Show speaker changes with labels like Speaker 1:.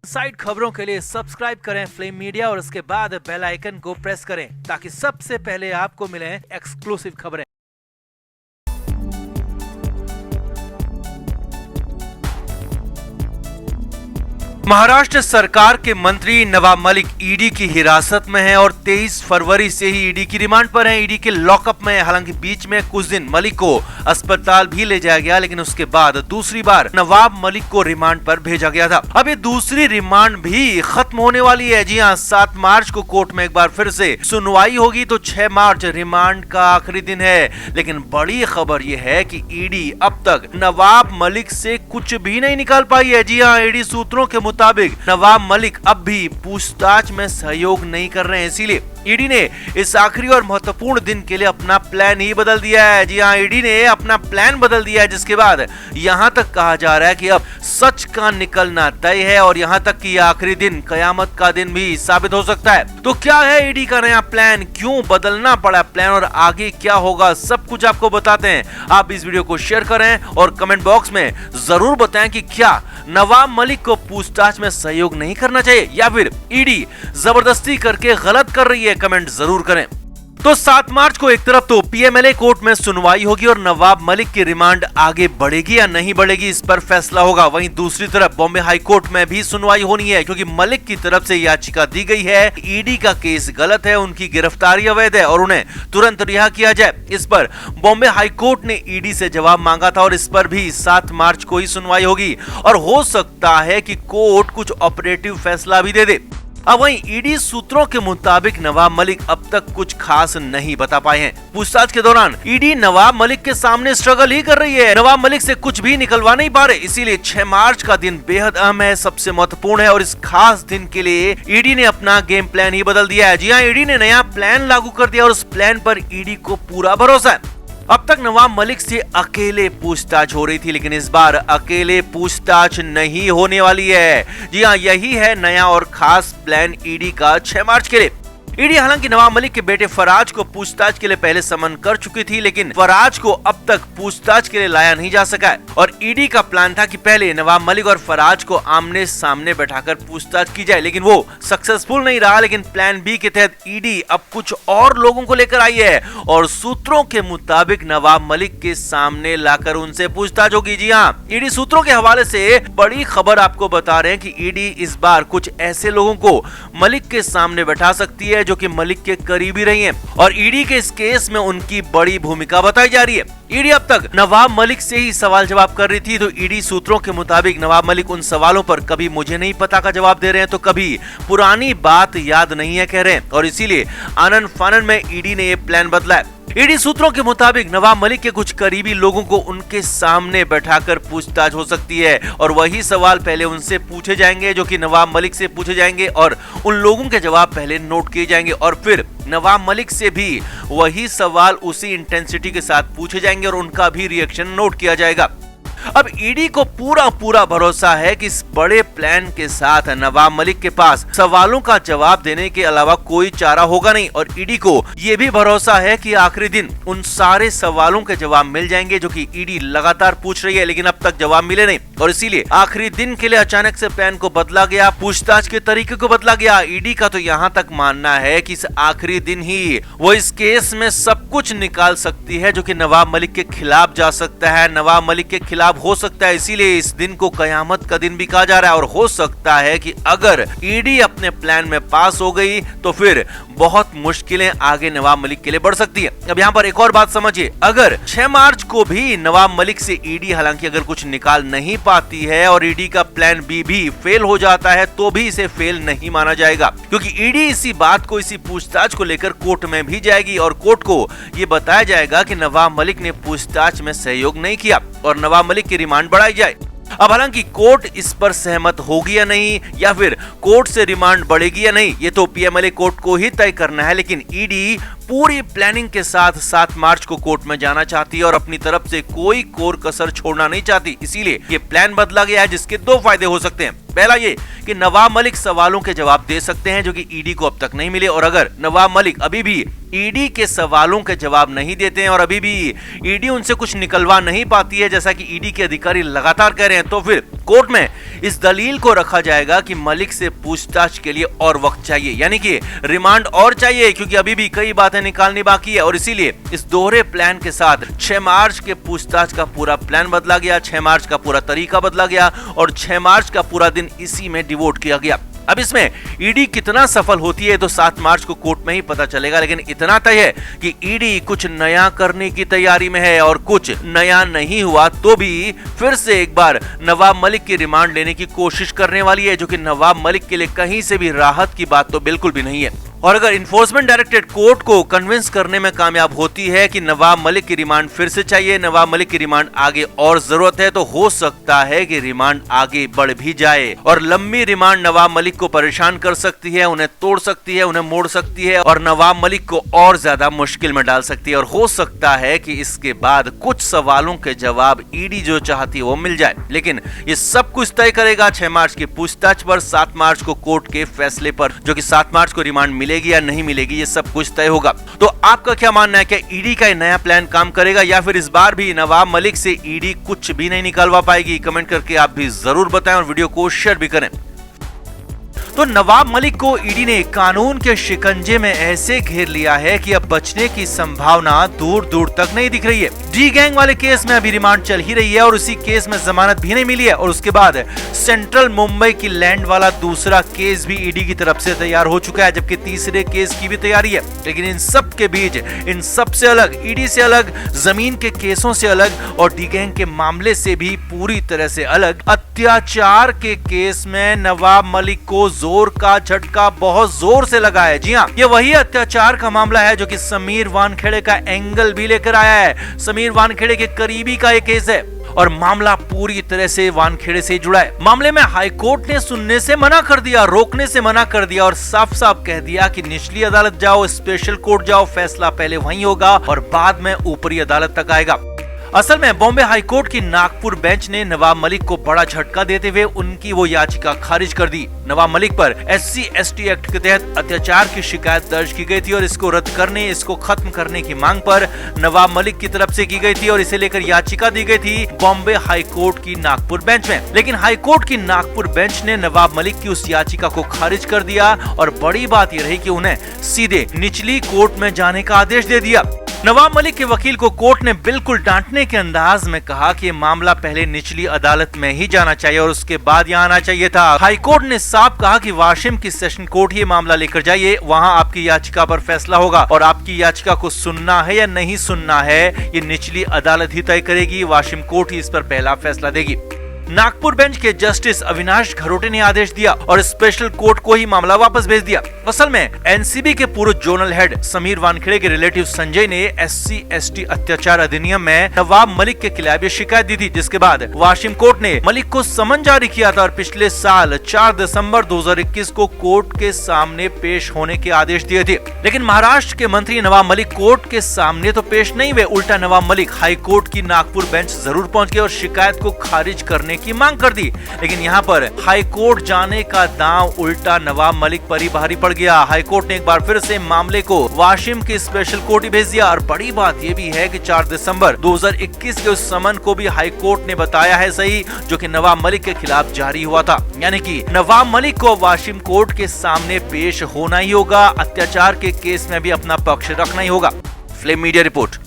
Speaker 1: Side खबरों के लिए सब्सक्राइब करें फ्लेम मीडिया और उसके बाद बेल आइकन को प्रेस करें ताकि सबसे पहले आपको मिले एक्सक्लूसिव खबरें। महाराष्ट्र सरकार के मंत्री नवाब मलिक ईडी की हिरासत में हैं और 23 फरवरी से ही ईडी की रिमांड पर हैं। ईडी के लॉकअप में हालांकि बीच में कुछ दिन मलिक को अस्पताल भी ले जाया गया, लेकिन उसके बाद दूसरी बार नवाब मलिक को रिमांड पर भेजा गया था। अब ये दूसरी रिमांड भी खत्म होने वाली है। जी हाँ, 7 मार्च को कोर्ट में एक बार फिर से सुनवाई होगी, तो 6 मार्च रिमांड का आखिरी दिन है। लेकिन बड़ी खबर ये है कि ईडी अब तक नवाब मलिक से कुछ भी नहीं निकाल पाई है। जी हाँ, ईडी सूत्रों के मुताबिक नवाब मलिक अब भी पूछताछ में सहयोग नहीं कर रहे हैं, इसीलिए ईडी ने इस आखिरी और महत्वपूर्ण दिन के लिए अपना प्लान ही बदल दिया है। जी हाँ, ईडी ने अपना प्लान बदल दिया है, जिसके बाद यहां तक कहा जा रहा है कि अब सच का निकलना तय है और यहां तक कि आखिरी दिन कयामत का दिन भी साबित हो सकता है। तो क्या है ईडी का नया प्लान, क्यों बदलना पड़ा प्लान और आगे क्या होगा, सब कुछ आपको बताते हैं। आप इस वीडियो को शेयर करें और कमेंट बॉक्स में जरूर बताएं कि क्या नवाब मलिक को पूछताछ में सहयोग नहीं करना चाहिए या फिर ईडी जबरदस्ती करके गलत कर रही है। कमेंट जरूर करें। तो 7 मार्च को एक तरफ तो पीएमएलए कोर्ट में सुनवाई होगी और नवाब मलिक की रिमांड आगे बढ़ेगी या नहीं बढ़ेगी इस पर फैसला होगा। वहीं दूसरी तरफ बॉम्बे हाई कोर्ट में भी सुनवाई होनी है, क्योंकि मलिक की तरफ से याचिका दी गई है ईडी का केस गलत है, उनकी गिरफ्तारी अवैध है और उन्हें तुरंत रिहा किया जाए। इस पर बॉम्बे हाई कोर्ट ने ईडी से जवाब मांगा था और इस पर भी 7 मार्च को ही सुनवाई होगी और हो सकता है कि कोर्ट कुछ ऑपरेटिव फैसला भी दे दे। अब वहीं ईडी सूत्रों के मुताबिक नवाब मलिक अब तक कुछ खास नहीं बता पाए हैं। पूछताछ के दौरान ईडी नवाब मलिक के सामने स्ट्रगल ही कर रही है। नवाब मलिक से कुछ भी निकलवा नहीं पा रहे, इसीलिए 6 मार्च का दिन बेहद अहम है, सबसे महत्वपूर्ण है और इस खास दिन के लिए ईडी ने अपना गेम प्लान ही बदल दिया है। जी हाँ, ईडी ने नया प्लान लागू कर दिया और उस प्लान पर ईडी को पूरा भरोसा है। अब तक नवाब मलिक से अकेले पूछताछ हो रही थी, लेकिन इस बार अकेले पूछताछ नहीं होने वाली है। जी हाँ, यही है नया और खास प्लान ईडी का 6 मार्च के लिए। ईडी हालांकि नवाब मलिक के बेटे फराज को पूछताछ के लिए पहले समन कर चुकी थी, लेकिन फराज को अब तक पूछताछ के लिए लाया नहीं जा सका है और ईडी का प्लान था कि पहले नवाब मलिक और फराज को आमने सामने बैठाकर पूछताछ की जाए, लेकिन वो सक्सेसफुल नहीं रहा। लेकिन प्लान बी के तहत ईडी अब कुछ और लोगों को लेकर आई है और सूत्रों के मुताबिक नवाब मलिक के सामने लाकर उनसे पूछताछ होगी। जी हाँ, ईडी सूत्रों के हवाले से बड़ी खबर आपको बता रहे हैं कि ईडी इस बार कुछ ऐसे लोगों को मलिक के सामने बैठा सकती है जो कि मलिक के करीबी रही हैं और ईडी के इस केस में उनकी बड़ी भूमिका बताई जा रही है। ईडी अब तक नवाब मलिक से ही सवाल जवाब कर रही थी, तो ईडी सूत्रों के मुताबिक नवाब मलिक उन सवालों पर कभी मुझे नहीं पता का जवाब दे रहे हैं, तो कभी पुरानी बात याद नहीं है कह रहे हैं और इसीलिए आनन फानन में ईडी ने ये प्लान बदला है। ईडी सूत्रों के मुताबिक नवाब मलिक के कुछ करीबी लोगों को उनके सामने बैठाकर पूछताछ हो सकती है और वही सवाल पहले उनसे पूछे जाएंगे जो कि नवाब मलिक से पूछे जाएंगे और उन लोगों के जवाब पहले नोट किए जाएंगे और फिर नवाब मलिक से भी वही सवाल उसी इंटेंसिटी के साथ पूछे जाएंगे और उनका भी रिएक्शन नोट किया जाएगा। अब ईडी को पूरा भरोसा है कि इस बड़े प्लान के साथ नवाब मलिक के पास सवालों का जवाब देने के अलावा कोई चारा होगा नहीं और ईडी को ये भी भरोसा है कि आखिरी दिन उन सारे सवालों के जवाब मिल जाएंगे जो कि ईडी लगातार पूछ रही है, लेकिन अब तक जवाब मिले नहीं और इसीलिए आखिरी दिन के लिए अचानक से प्लान को बदला गया, पूछताछ के तरीके को बदला गया। ईडी का तो यहाँ तक मानना है कि इस आखिरी दिन ही वो इस केस में सब कुछ निकाल सकती है जो कि नवाब मलिक के खिलाफ जा सकता है, नवाब मलिक के खिलाफ हो सकता है। इसीलिए इस दिन को कयामत का दिन भी कहा जा रहा है और हो सकता है कि अगर ईडी अपने प्लान में पास हो गई तो फिर बहुत मुश्किलें आगे नवाब मलिक के लिए बढ़ सकती है। अब यहाँ पर एक और बात समझिए, अगर 6 मार्च को भी नवाब मलिक से ईडी हालांकि अगर कुछ निकाल नहीं पाती है और ईडी का प्लान बी भी फेल हो जाता है तो भी इसे फेल नहीं माना जाएगा, क्योंकि ईडी इसी बात को, इसी पूछताछ को लेकर कोर्ट में भी जाएगी और कोर्ट को ये बताया जाएगा कि नवाब मलिक ने पूछताछ में सहयोग नहीं किया और नवाब मलिक की रिमांड बढ़ाई जाए। अब हालांकि कोर्ट इस पर सहमत होगी या नहीं या फिर कोर्ट से रिमांड बढ़ेगी या नहीं, ये तो पीएमएलए कोर्ट को ही तय करना है, लेकिन ईडी पूरी प्लानिंग के साथ 7 मार्च को कोर्ट में जाना चाहती है और अपनी तरफ से कोई कोर कसर छोड़ना नहीं चाहती। इसीलिए ये प्लान बदला गया है, जिसके 2 फायदे हो सकते हैं। पहला ये कि नवाब मलिक सवालों के जवाब दे सकते हैं जो कि ईडी को अब तक नहीं मिले और अगर नवाब मलिक अभी भी ईडी के सवालों के जवाब नहीं देते हैं और अभी भी ईडी उनसे कुछ निकलवा नहीं पाती है, जैसा कि ईडी के अधिकारी लगातार कह रहे हैं, तो फिर कोर्ट में इस दलील को रखा जाएगा कि मलिक से पूछताछ के लिए और वक्त चाहिए, यानी कि रिमांड और चाहिए, क्योंकि अभी भी कई बातें निकालनी बाकी है। और इसीलिए इस दोहरे प्लान के साथ 6 मार्च के पूछताछ का पूरा प्लान बदला गया, 6 मार्च का पूरा तरीका बदला गया और 6 मार्च का पूरा दिन इसी में डिवोट किया गया। अब इसमें ईडी कितना सफल होती है तो 7 मार्च को कोर्ट में ही पता चलेगा, लेकिन इतना तय है कि ईडी कुछ नया करने की तैयारी में है और कुछ नया नहीं हुआ तो भी फिर से एक बार नवाब मलिक की रिमांड लेने की कोशिश करने वाली है, जो कि नवाब मलिक के लिए कहीं से भी राहत की बात तो बिल्कुल भी नहीं है। और अगर इन्फोर्समेंट डायरेक्टरेट कोर्ट को कन्विंस करने में कामयाब होती है कि नवाब मलिक की रिमांड फिर से चाहिए, नवाब मलिक की रिमांड आगे और जरूरत है, तो हो सकता है कि रिमांड आगे बढ़ भी जाए और लंबी रिमांड नवाब मलिक को परेशान कर सकती है, उन्हें तोड़ सकती है, उन्हें मोड़ सकती है और नवाब मलिक को और ज्यादा मुश्किल में डाल सकती है। और हो सकता है कि इसके बाद कुछ सवालों के जवाब ईडी जो चाहती है वो मिल जाए, लेकिन ये सब कुछ तय करेगा 6 मार्च की पूछताछ पर, 7 मार्च को कोर्ट के फैसले पर, जो कि 7 मार्च को रिमांड मिलेगी या नहीं मिलेगी, ये सब कुछ तय होगा। तो आपका क्या मानना है, क्या ईडी का नया प्लान काम करेगा या फिर इस बार भी नवाब मलिक से ईडी कुछ भी नहीं निकालवा पाएगी? कमेंट करके आप भी जरूर बताएं और वीडियो को शेयर भी करें। तो नवाब मलिक को ईडी ने कानून के शिकंजे में ऐसे घेर लिया है कि अब बचने की संभावना दूर दूर तक नहीं दिख रही है। डी गैंग वाले केस में अभी रिमांड चल ही रही है और उसी केस में जमानत भी नहीं मिली है और उसके बाद सेंट्रल मुंबई की लैंड वाला दूसरा केस भी ईडी की तरफ से तैयार हो चुका है, जबकि तीसरे केस की भी तैयारी है। लेकिन इन सब के बीच, इन सब से अलग, ईडी से अलग, जमीन के केसों से अलग और डी गैंग के मामले से भी पूरी तरह से अलग, अत्याचार के केस में नवाब मलिक को जोर का झटका बहुत जोर से लगा है। जी हाँ, ये वही अत्याचार का मामला है जो कि समीर वानखेड़े का एंगल भी लेकर आया है। समीर वानखेड़े के करीबी का ये केस है और मामला पूरी तरह से वानखेड़े से जुड़ा है। मामले में हाईकोर्ट ने सुनने से मना कर दिया, रोकने से मना कर दिया और साफ साफ कह दिया कि निचली अदालत जाओ, स्पेशल कोर्ट जाओ, फैसला पहले वहीं होगा और बाद में ऊपरी अदालत तक आएगा। असल में बॉम्बे हाईकोर्ट की नागपुर बेंच ने नवाब मलिक को बड़ा झटका देते हुए उनकी वो याचिका खारिज कर दी। नवाब मलिक पर SC/ST एक्ट के तहत अत्याचार की शिकायत दर्ज की गई थी और इसको रद्द करने, इसको खत्म करने की मांग पर नवाब मलिक की तरफ से की गई थी और इसे लेकर याचिका दी गई थी बॉम्बे हाईकोर्ट की नागपुर बेंच में। लेकिन हाईकोर्ट की नागपुर बेंच ने नवाब मलिक की उस याचिका को खारिज कर दिया और बड़ी बात यह रही कि उन्हें सीधे निचली कोर्ट में जाने का आदेश दे दिया। नवाब मलिक के वकील को कोर्ट ने बिल्कुल डांटने के अंदाज में कहा कि मामला पहले निचली अदालत में ही जाना चाहिए और उसके बाद यहाँ आना चाहिए था। हाईकोर्ट ने साफ कहा कि वाशिम की सेशन कोर्ट ही मामला लेकर जाइए, वहाँ आपकी याचिका पर फैसला होगा और आपकी याचिका को सुनना है या नहीं सुनना है ये निचली अदालत ही तय करेगी, वाशिम कोर्ट ही इस पर पहला फैसला देगी। नागपुर बेंच के जस्टिस अविनाश घरोटे ने आदेश दिया और स्पेशल कोर्ट को ही मामला वापस भेज दिया। असल में एनसीबी के पूर्व जोनल हेड समीर वानखेड़े के रिलेटिव संजय ने SC/ST अत्याचार अधिनियम में नवाब मलिक के खिलाफ ये शिकायत दी थी, जिसके बाद वाशिम कोर्ट ने मलिक को समन जारी किया था और पिछले साल 4 दिसंबर 2021 को कोर्ट के सामने पेश होने के आदेश दिए थे। लेकिन महाराष्ट्र के मंत्री नवाब मलिक कोर्ट के सामने तो पेश नहीं हुए, उल्टा नवाब मलिक हाई कोर्ट की नागपुर बेंच जरूर पहुंच गए और शिकायत को खारिज करने की मांग कर दी। लेकिन यहाँ पर हाई कोर्ट जाने का दांव उल्टा नवाब मलिक पर ही भारी पड़ गया। हाई कोर्ट ने एक बार फिर से मामले को वाशिम की स्पेशल कोर्ट ही भेज दिया और बड़ी बात यह भी है कि 4 दिसंबर 2021 के उस समन को भी हाई कोर्ट ने बताया है सही, जो कि नवाब मलिक के खिलाफ जारी हुआ था। यानी कि नवाब मलिक को वाशिम कोर्ट के सामने पेश होना ही होगा, अत्याचार के केस में भी अपना पक्ष रखना ही होगा। Flame media report.